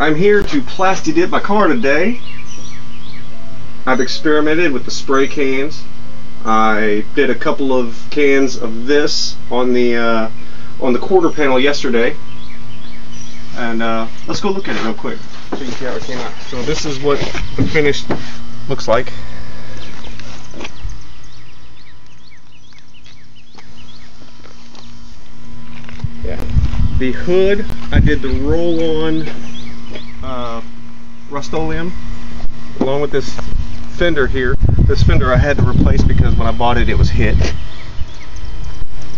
I'm here to Plasti Dip my car today. I've experimented with the spray cans. I did a couple of cans of this on the quarter panel yesterday, and let's go look at it real quick so you can see how it came out. So this is what the finished looks like. Yeah. The hood, I did the roll-on Rust-Oleum along with this fender here. This fender I had to replace because when I bought it, it was hit.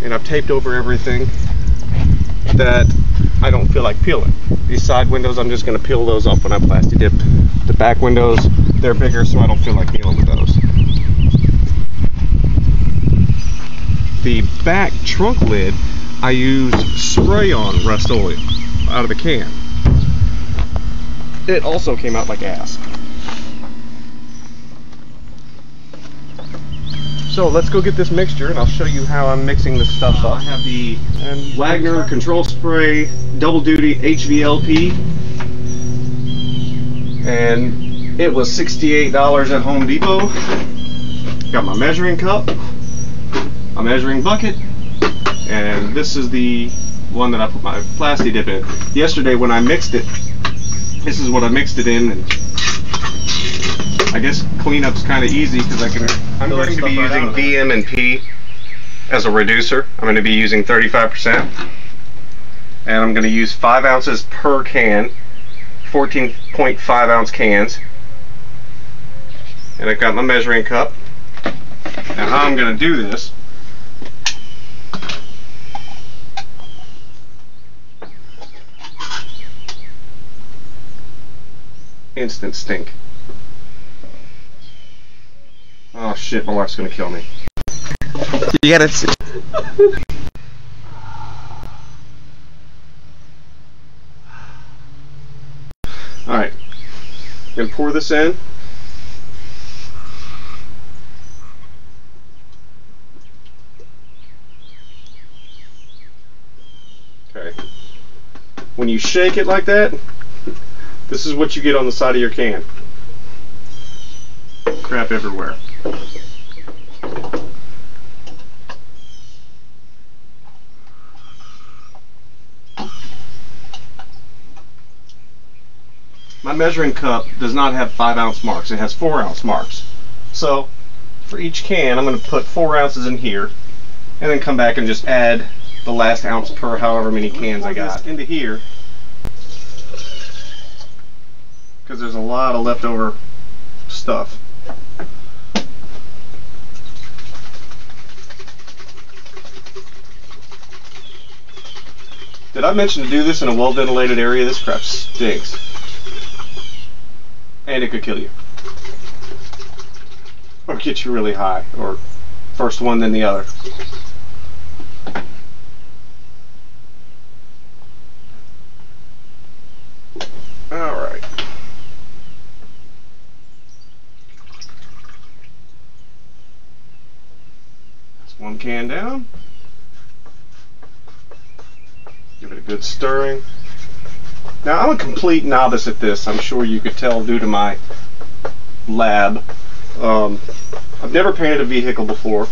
And I've taped over everything that I don't feel like peeling. These side windows, I'm just going to peel those off when I Plasti Dip. The back windows, they're bigger, so I don't feel like dealing with those. The back trunk lid, I used spray-on Rust-Oleum out of the can. It also came out like ass. So let's go get this mixture and I'll show you how I'm mixing this stuff up. I have the Wagner control spray double duty HVLP, and it was $68 at Home Depot. Got my measuring cup, a measuring bucket, and this is the one that I put my Plasti Dip in. Yesterday when I mixed it, this is what I mixed it in, and I guess cleanup's kind of easy because I'm going to be using VM&P as a reducer. I'm going to be using 35%, and I'm going to use 5 ounces per can, 14.5 ounce cans, and I've got my measuring cup. Now how I'm going to do this, instant stink. Oh shit, my wife's gonna kill me. You gotta see. Alright, gonna pour this in. Okay. When you shake it like that, this is what you get on the side of your can. Crap everywhere. My measuring cup does not have 5 ounce marks, it has 4 ounce marks. So for each can I'm going to put 4 ounces in here and then come back and just add the last ounce per however many cans I got into here, because there's a lot of leftover stuff. Did I mention to do this in a well-ventilated area? This crap stinks. And it could kill you. Or get you really high. Or first one, then the other. Alright. That's one can down. Give it a good stirring. Now I'm a complete novice at this, I'm sure you could tell due to my lab. I've never painted a vehicle before.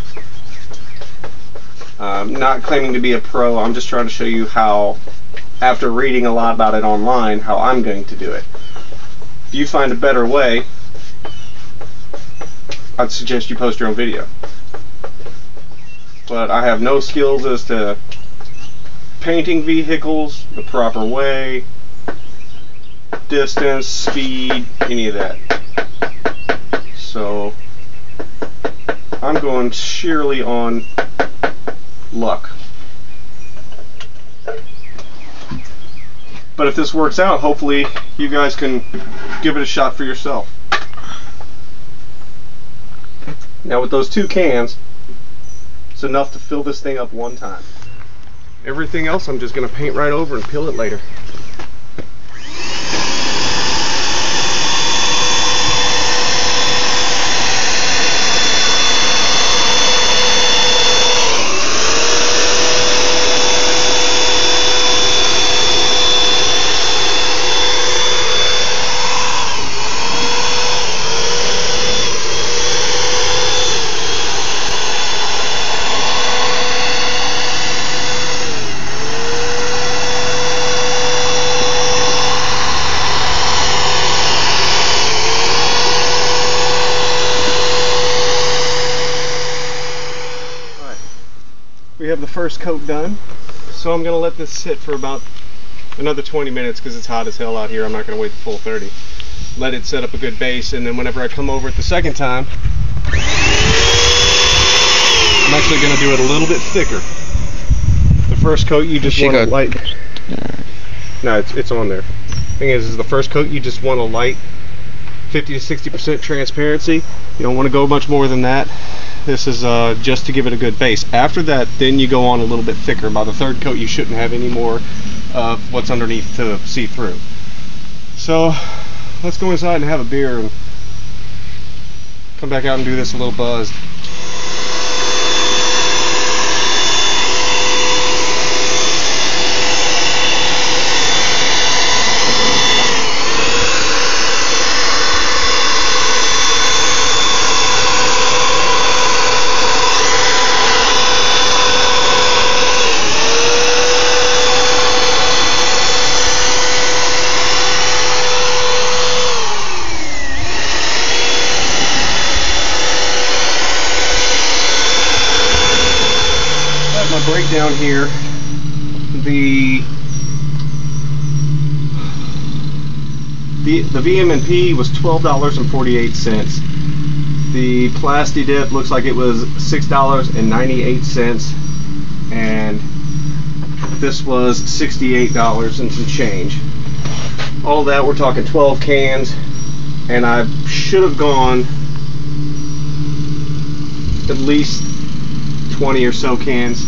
I'm not claiming to be a pro, I'm just trying to show you how, after reading a lot about it online, how I'm going to do it. If you find a better way, I'd suggest you post your own video. But I have no skills as to painting vehicles the proper way, distance, speed, any of that. So I'm going sheerly on luck. But if this works out, hopefully you guys can give it a shot for yourself. Now with those 2 cans, it's enough to fill this thing up one time. Everything else I'm just going to paint right over and peel it later. have the first coat done. So I'm going to let this sit for about another 20 minutes because it's hot as hell out here. I'm not going to wait the full 30. Let it set up a good base, and then whenever I come over it the second time, I'm actually going to do it a little bit thicker. The first coat you just want to light. No, it's on there. Thing is the first coat you just want to light 50 to 60% transparency. You don't want to go much more than that. This is just to give it a good base. After that, then you go on a little bit thicker. By the third coat, you shouldn't have any more of what's underneath to see through. So let's go inside and have a beer and come back out and do this a little buzzed. Breakdown here, the VM&P was $12.48. The Plasti Dip looks like it was $6.98, and this was $68 and some change. All that, we're talking 12 cans, and I should have gone at least 20 or so cans.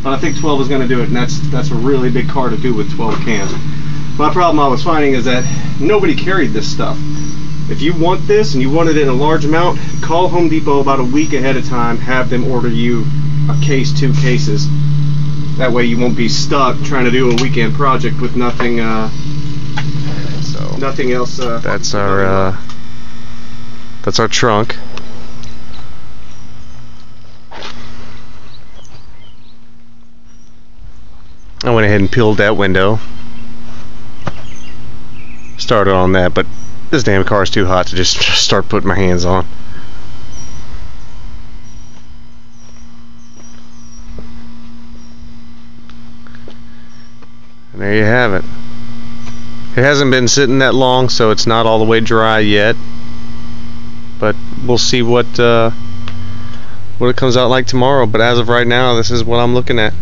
But I think 12 is going to do it, and that's a really big car to do with 12 cans. My problem I was finding is that nobody carried this stuff. If you want this and you want it in a large amount, call Home Depot about a week ahead of time, have them order you a case, 2 cases. That way you won't be stuck trying to do a weekend project with nothing nothing else. That's our trunk. I went ahead and peeled that window. Started on that, but this damn car is too hot to just start putting my hands on. And there you have it. It hasn't been sitting that long, so it's not all the way dry yet. But we'll see what it comes out like tomorrow. But as of right now, this is what I'm looking at.